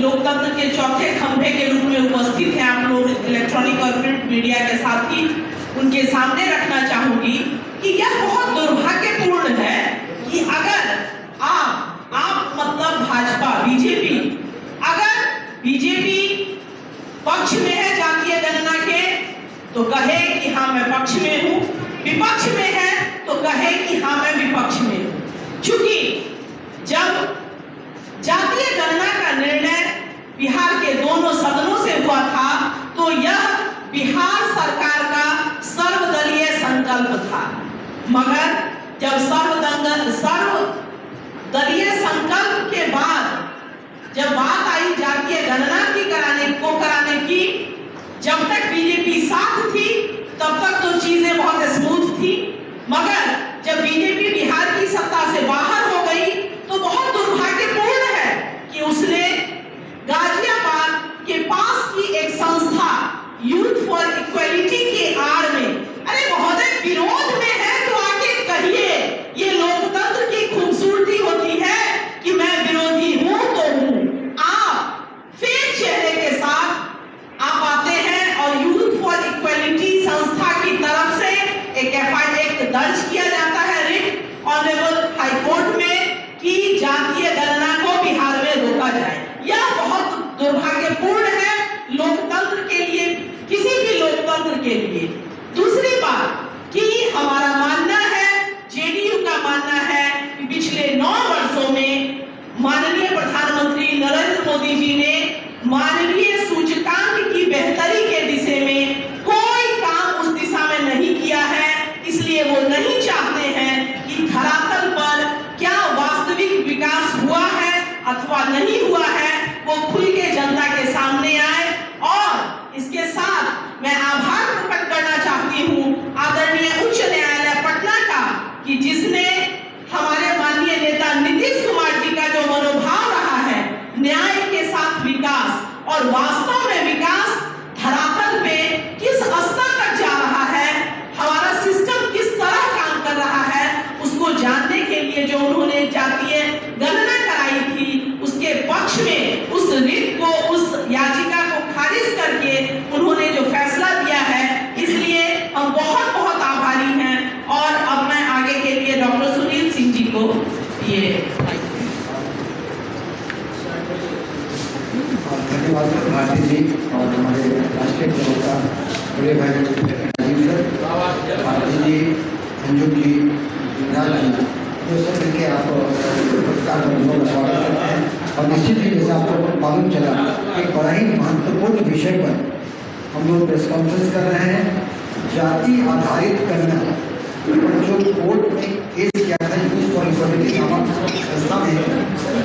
लोकतंत्र के चौथे खंभे के रूप में उपस्थित हैं आप लोग इलेक्ट्रॉनिक और प्रिंट मीडिया के साथी, उनके सामने रखना चाहूंगी कि यह बहुत दुर्भाग्यपूर्ण है कि अगर आप मतलब भाजपा बीजेपी, अगर बीजेपी पक्ष में है जातीय गणना के तो कहे कि हाँ मैं पक्ष में हूँ, विपक्ष में है तो कहे कि हाँ मैं विपक्ष में हूँ। चूंकि जब जातीय गणना का निर्णय बिहार के दोनों सदनों से हुआ था तो यह बिहार सरकार का सर्वदलीय संकल्प था, मगर जब सर्वदलीय संकल्प के बाद जब बात आई जातीय गणना कराने की, जब तक बीजेपी साथ थी तब तक तो चीजें बहुत स्मूथ थी, मगर जब बीजेपी बिहार की सत्ता से बाहर हो गई तो बहुत दुर्भाग्यपूर्ण है कि उसने गाजियाबाद के पास की एक संस्था यूथ फॉर इक्वलिटी के आड़ में, अरे महोदय विरोध में है तो आके कहिए, ये लोकतंत्र की खूबसूरती होती है कि मैं विरोधी हूं तो हूं। आप फेक चेहरे के साथ आप आते हैं और यूथ फॉर इक्वलिटी संस्था की तरफ से एक एफआईआर दर्ज किया जाता है रिट ऑनरेबल हाई कोर्ट में कि जातीय गणना को बिहार में रोका जाए। यह बहुत दुर्भाग्यपूर्ण है लोकतंत्र के लिए, किसी भी लोकतंत्र के लिए। दूसरी बात कि हमारा मानना है, जेडीयू का मानना है कि पिछले 9 वर्षों में माननीय प्रधानमंत्री नरेंद्र मोदी जी ने मानवीय सूचकांक की बेहतरी के दिशा में कोई काम उस दिशा में नहीं किया है, इसलिए वो नहीं चाहते हैं कि धरातल पर क्या वास्तविक विकास हुआ है अथवा नहीं हुआ है वो खुल के जनता के सामने आए। और इसके साथ मैं आभार प्रकट करना चाहती हूँ आदरणीय उच्च न्यायालय पटना का कि जिसने हमारे माननीय नेता नीतीश कुमार जी का जो मनोभाव रहा है न्याय के साथ विकास, और वास्तव में विकास धरातल पे किस स्तर तक जा रहा है, हमारा सिस्टम किस तरह काम कर रहा है, उसको जानने के लिए जो उन्होंने जातीय गणना कराई थी उसके पक्ष में उस रिट को, उस याचिका को खारिज करके उन्होंने जो फैसला दिया है, इसलिए हम बहुत बहुत आभारी हैं। और अब मैं आगे के लिए डॉक्टर सुनील सिंह जी को ये धन्यवाद भारती जी और हमारे राष्ट्रीय प्रवक्ता बड़े भाई राजीव सर, भारती जी, संजू जी, राज जी, जो सब मिलकर आप पुरस्कार का स्वागत करते हैं। और निश्चित ही जैसे आपको मालूम चला एक बड़ा ही महत्वपूर्ण विषय पर हम लोग प्रेस कॉन्फ्रेंस कर रहे हैं, जाति आधारित गणना। जो कोर्ट में केस किया था यूथ फॉर इक्वलिटी नामक संस्था में,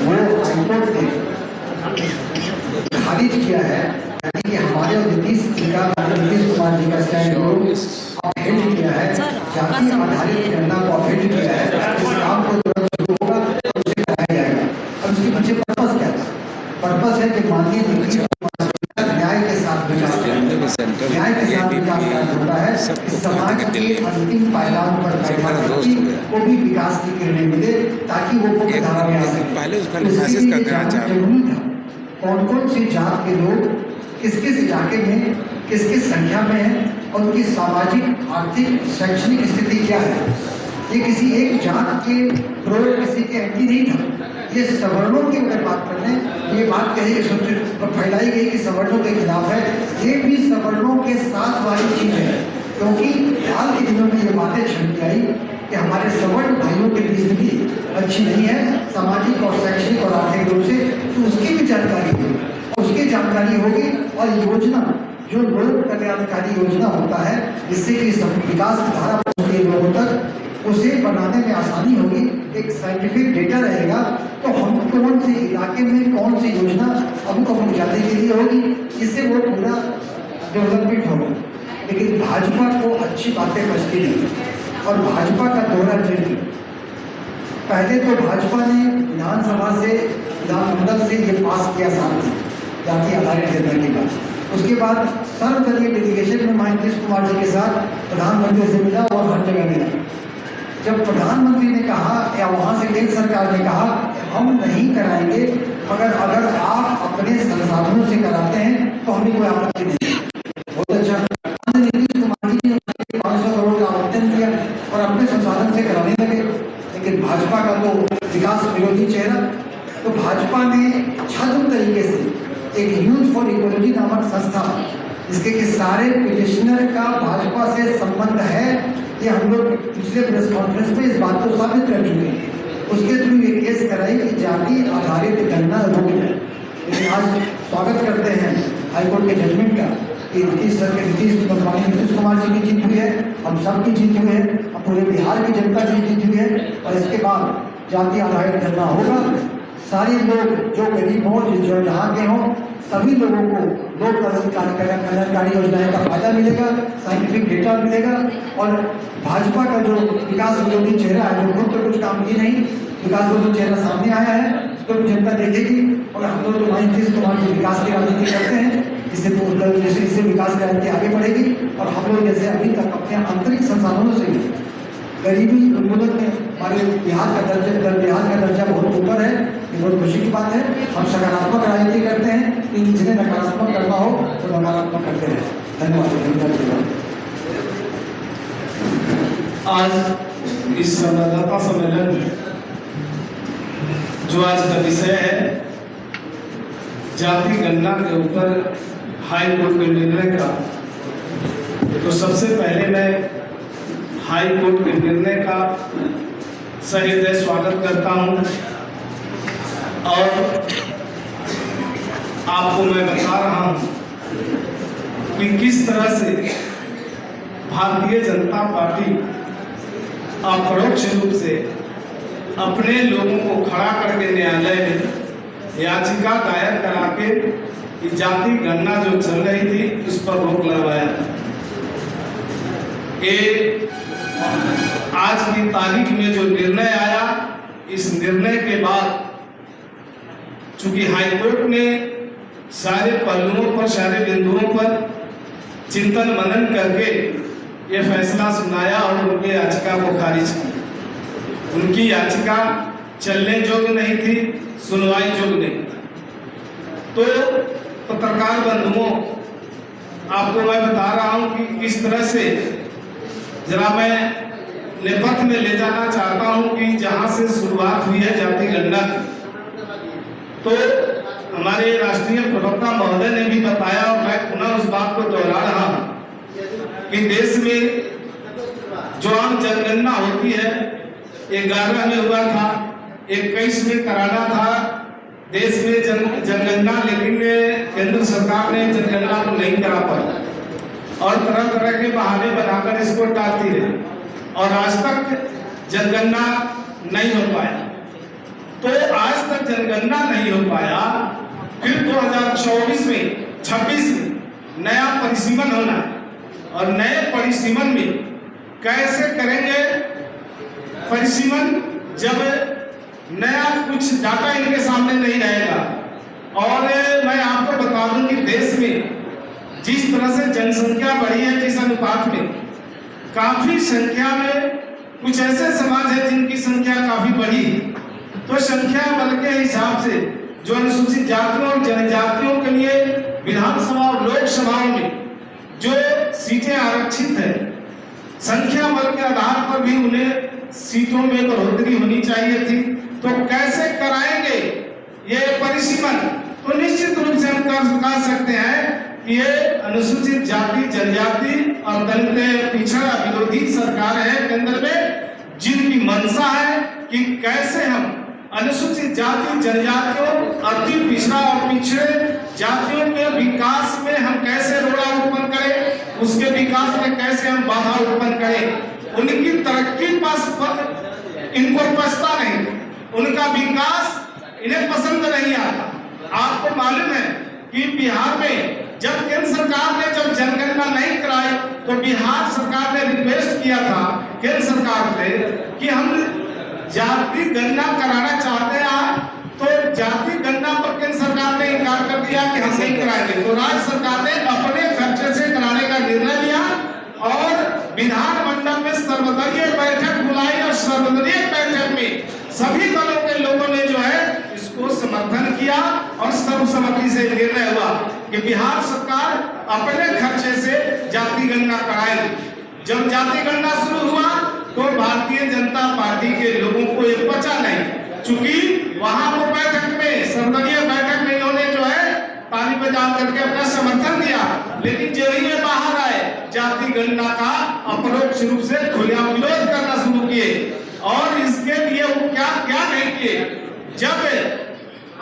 वो हाईकोर्ट ने खारिज किया है, यानी कि हमारे नीतीश कुमार जी का स्टैंड अपहेल्ड किया है, जाति आधारित गणना को अपहेल्ड किया है। इस काम को शुरू होगा तो उसे कराया जाएगा। अब उसके पीछे पर्पस क्या था? पर्पस है कि माननीय नीतीश कुमार न्याय के साथ विकास होता है, इस समाज के अंतिम पायदान पर बैठा व्यक्ति को भी विकास की किरणें मिले ताकि वो मुख्य धारा में आ सके। जरूरी था कौन कौन सी जात के लोग किस किस इलाके में किस किस संख्या में है और उनकी सामाजिक आर्थिक शैक्षणिक स्थिति क्या है। ये किसी एक जात के प्रो किसी के एंटी नहीं था, ये सवर्णों की अगर बात कर लें, ये बात कही फैलाई गई कि सवर्णों के खिलाफ है, ये भी सवर्णों के साथ वाली चीज है। क्योंकि हाल के दिनों में ये बातें छनकी आई कि हमारे सवर्ण भाइयों की स्थिति अच्छी नहीं है सामाजिक और शैक्षणिक और आर्थिक रूप से, तो उसकी भी जानकारी होगी, उसकी जानकारी होगी। और योजना जो लोक कल्याणकारी योजना होता है जिससे कि विकास की धारा पहुंचती है लोगों तक, उसे बनाने में आसानी होगी, एक साइंटिफिक डेटा रहेगा तो हम कौन से इलाके में कौन सी योजना हमको जाने के लिए होगी, इससे वो पूरा डेवलपमेंट होगा। लेकिन भाजपा को अच्छी बातें बचती नहीं और भाजपा का दोहरा चरित्र। पहले तो भाजपा ने विधानसभा से विधानमंडल से ये पास किया साथ जाति आधारित गणना की बात, उसके बाद सर्वदलीय डेलीगेशन में माननीय नीतीश कुमार जी के साथ प्रधानमंत्री से मिला और हर जगह मिला। जब प्रधानमंत्री ने कहा या वहाँ से केंद्र सरकार ने कहा हम नहीं कराएंगे, मगर अगर आप अपने संसाधनों से कराते हैं तो हमें कोई आपत्ति नहीं है। बहुत अच्छा, नीतीश कुमार जी ने 500 करोड़ का आवंटन किया और अपने संसाधन से कराने लगे। लेकिन भाजपा का तो विकास विरोधी चेहरा, तो भाजपा ने छद्म तरीके से एक यूथ फॉर इकोलॉजी नामक संस्था, इसके कि सारे पिटिशनर का भाजपा से संबंध है, ये हम लोग पिछले प्रेस कॉन्फ्रेंस में इस बात को साबित कर चुके हैं। उसके थ्रू ये केस कराई कि जाति आधारित गणना रोक जाए। लेकिन आज स्वागत करते हैं हाईकोर्ट के जजमेंट का कि नीतीश कुमार जी की जीत हुई है, हम सब की जीत हुई है, हम पूरे बिहार की जनता की जीत हुई है। और इसके बाद जाति आधारित गणना होगा। सारे लोग जो गरीब हों, जो जहाँ के हों, सभी लोगों को लोक कल्याणकारी योजनाएं का फायदा मिलेगा, साइंटिफिक डेटा मिलेगा। और भाजपा का जो विकास विरोधी चेहरा है, जो खुद तो कुछ काम की नहीं, विकास विरोधी चेहरा सामने आया है, उसको भी जनता देखेगी। और हम लोग तो नीतीश कुमार जी विकास की राजनीति करते हैं, इससे विकास की राजनीति आगे बढ़ेगी। और हम लोग जैसे अभी तक अपने आंतरिक संसाधनों से गरीबी उन्मूलन में हमारे बिहार का दर्जा बहुत ऊपर है, ये बहुत खुशी की बात है। हम सकारात्मक राजनीति करते हैं, लेकिन जिन्हें नकारात्मक करना हो तो नकारात्मक करते रहे। धन्यवाद। आज इस संवाददाता सम्मेलन में जो आज का विषय है जाति गणना के ऊपर हाई कोर्ट के निर्णय का, तो सबसे पहले मैं हाई कोर्ट के निर्णय का सहृदय स्वागत करता हूं। और आपको मैं बता रहा हूं कि किस तरह से भारतीय जनता पार्टी अपरोक्ष रूप से अपने लोगों को खड़ा करके न्यायालय में याचिका दायर करा के जाति गणना जो चल रही थी उस पर रोक लगवाया। ये आज की तारीख में जो निर्णय आया, इस निर्णय के बाद चूंकि हाईकोर्ट ने सारे पहलुओं पर, सारे बिंदुओं पर चिंतन मनन करके ये फैसला सुनाया और उनकी याचिका को खारिज किया। उनकी याचिका चलने योग्य नहीं थी, सुनवाई योग्य नहीं। तो पत्रकार बंधुओं, आपको मैं बता रहा हूं कि किस तरह से, जरा मैं नेपथ्य में ले जाना चाहता हूं कि जहां से शुरुआत हुई है जाति गणना की। तो हमारे राष्ट्रीय प्रवक्ता महोदय ने भी बताया और मैं पुनः उस बात को दोहरा रहा हूं कि देश में जो आम जनगणना होती है 11 में हुआ था, 21 में कराना था देश में जनगणना, लेकिन केंद्र सरकार ने जनगणना को नहीं करा पाई और तरह तरह के बहाने बनाकर इसको टालती रही और आज तक जनगणना नहीं हो पाया। तो आज तक जनगणना नहीं हो पाया, फिर 2024 में 26 में नया परिसीमन होना है और नए परिसीमन में कैसे करेंगे परिसीमन जब नया कुछ डाटा इनके सामने नहीं रहेगा। और मैं आपको बता दूं कि देश में जिस तरह से जनसंख्या बढ़ी है, जिस अनुपात में, काफी संख्या में कुछ ऐसे समाज है जिनकी संख्या काफी बढ़ी, तो संख्या बल के हिसाब से जो अनुसूचित जातियों और जनजातियों के लिए विधानसभा और लोकसभाओं में जो सीटें आरक्षित है, संख्या बल के आधार पर भी उन्हें सीटों में बढ़ोतरी होनी चाहिए थी। तो कैसे कराएंगे ये परिसीमन? तो निश्चित रूप से हम कर सकते हैं कि ये अनुसूचित जाति, जनजाति और दलित पिछड़ा विरोधी सरकार है केंद्र में, जिनकी मंशा है कि कैसे हम अनुसूचित जाति, जनजातियों, अति पिछड़ा और पिछड़े जातियों के विकास में हम कैसे रोड़ा उत्पन्न करें, उसके विकास में कैसे हम बाधा उत्पन्न करें। उनकी तरक्की पर इनको पछता नहीं, उनका विकास इन्हें पसंद नहीं आता। आपको मालूम है कि बिहार में जब केंद्र सरकार ने जब जनगणना नहीं कराई तो बिहार सरकार ने रिक्वेस्ट किया था केंद्र सरकार से कि हम जाति गणना कराना चाहते हैं, तो जाति गणना पर केंद्र सरकार ने इनकार कर दिया कि हम नहीं कराएंगे। तो राज्य सरकार ने अपने खर्चे से कराने का निर्णय लिया और विधानमंडल में सर्वदलीय बैठक बुलाई और सर्वदलीय बैठक में सभी दलों के लोगों ने जो है इसको समर्थन किया और सर्वसम्मति से निर्णय हुआ कि बिहार सरकार अपने खर्चे से जाति गणना कराएगी। जब जाति गणना शुरू हुआ तो भारतीय जनता पार्टी के लोगों को ये पचा नहीं, चूंकि वहां वो बैठक में, सर्वदलीय बैठक में इन्होंने जो है ताली बजा करके अपना समर्थन दिया, लेकिन जो ही ये बाहर आए जाति गणना का अपरोक्ष रूप से खुलेआम विरोध करना शुरू किए। और इसके लिए वो क्या क्या नहीं किए। जब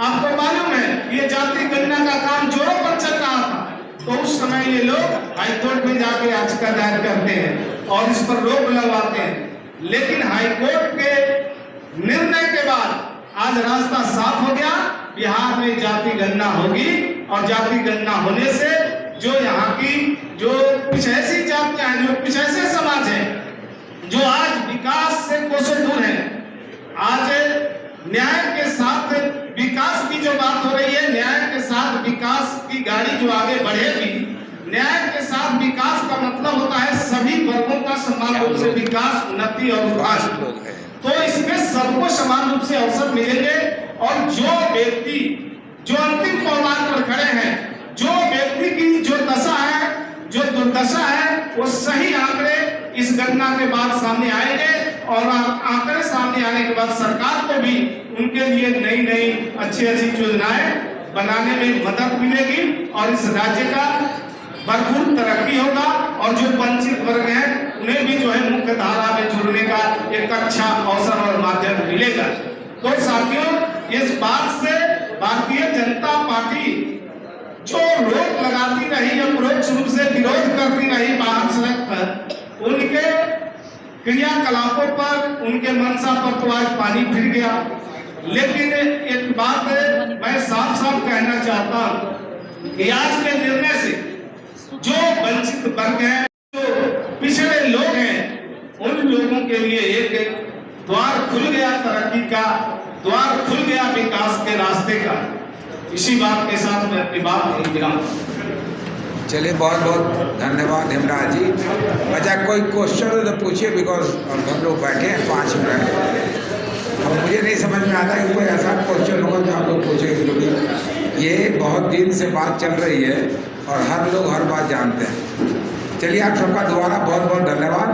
आपको मालूम है ये जाति गणना का काम जोरों पर चल रहा था तो उस समय ये लोग हाईकोर्ट में जाके याचिका दायर करते हैं और इस पर रोक लगवाते हैं। लेकिन हाईकोर्ट के निर्णय के बाद आज रास्ता साफ हो गया, बिहार में जाति गणना होगी और जाति गणना होने से जो यहाँ की जो कुछ ऐसी जातियां हैं, जो कुछ ऐसे समाज हैं जो आज विकास से कोसों दूर है, आज न्याय के साथ विकास की जो बात हो रही है, न्याय के साथ विकास की गाड़ी जो आगे बढ़ेगी, न्याय के साथ विकास का मतलब होता है सभी वर्गों का समान रूप से विकास, उन्नति और विकास। तो इसमें सबको समान रूप से अवसर मिलेंगे और जो व्यक्ति जो अंतिम कौमार पर खड़े हैं, जो व्यक्ति की जो दशा है, जो दुर्दशा है, वो सही आंकड़े इस घटना के बाद सामने आएंगे और आंकड़े सामने आने के बाद सरकार को भी उनके लिए नई नई अच्छी अच्छी योजनाएं बनाने में मदद मिलेगी और इस राज्य का भरपूर तरक्की होगा और जो वंचित वर्ग हैं उन्हें भी जो है मुख्य धारा में जुड़ने का एक अच्छा अवसर और माध्यम मिलेगा। तो साथियों, इस बात से भारतीय जनता पार्टी जो रोक लगाती रही, अपरोक्ष रूप से विरोध करती रही बाहर सड़क पर, उनके क्रियाकलापों पर, उनके मंशा पर तो आज पानी फिर गया। लेकिन एक बात मैं साफ साफ कहना चाहता हूं कि आज के निर्णय से जो वंचित वर्ग है, जो पिछड़े लोग हैं, उन लोगों के लिए एक द्वार खुल गया, तरक्की का द्वार खुल गया, विकास के रास्ते का। इसी बात के साथ मैं अपनी बात नहीं गिराऊं। चलिए, बहुत बहुत धन्यवाद हेमराज जी। अच्छा, कोई क्वेश्चन हो तो पूछिए, बिकॉज हम लोग बैठे हैं 5 मिनट। अब मुझे नहीं समझ में आता है कोई ऐसा क्वेश्चन होगा जो आप लोग पूछेंगे, क्योंकि ये बहुत दिन से बात चल रही है और हर लोग हर बात जानते हैं। चलिए, आप सबका दोबारा बहुत बहुत धन्यवाद।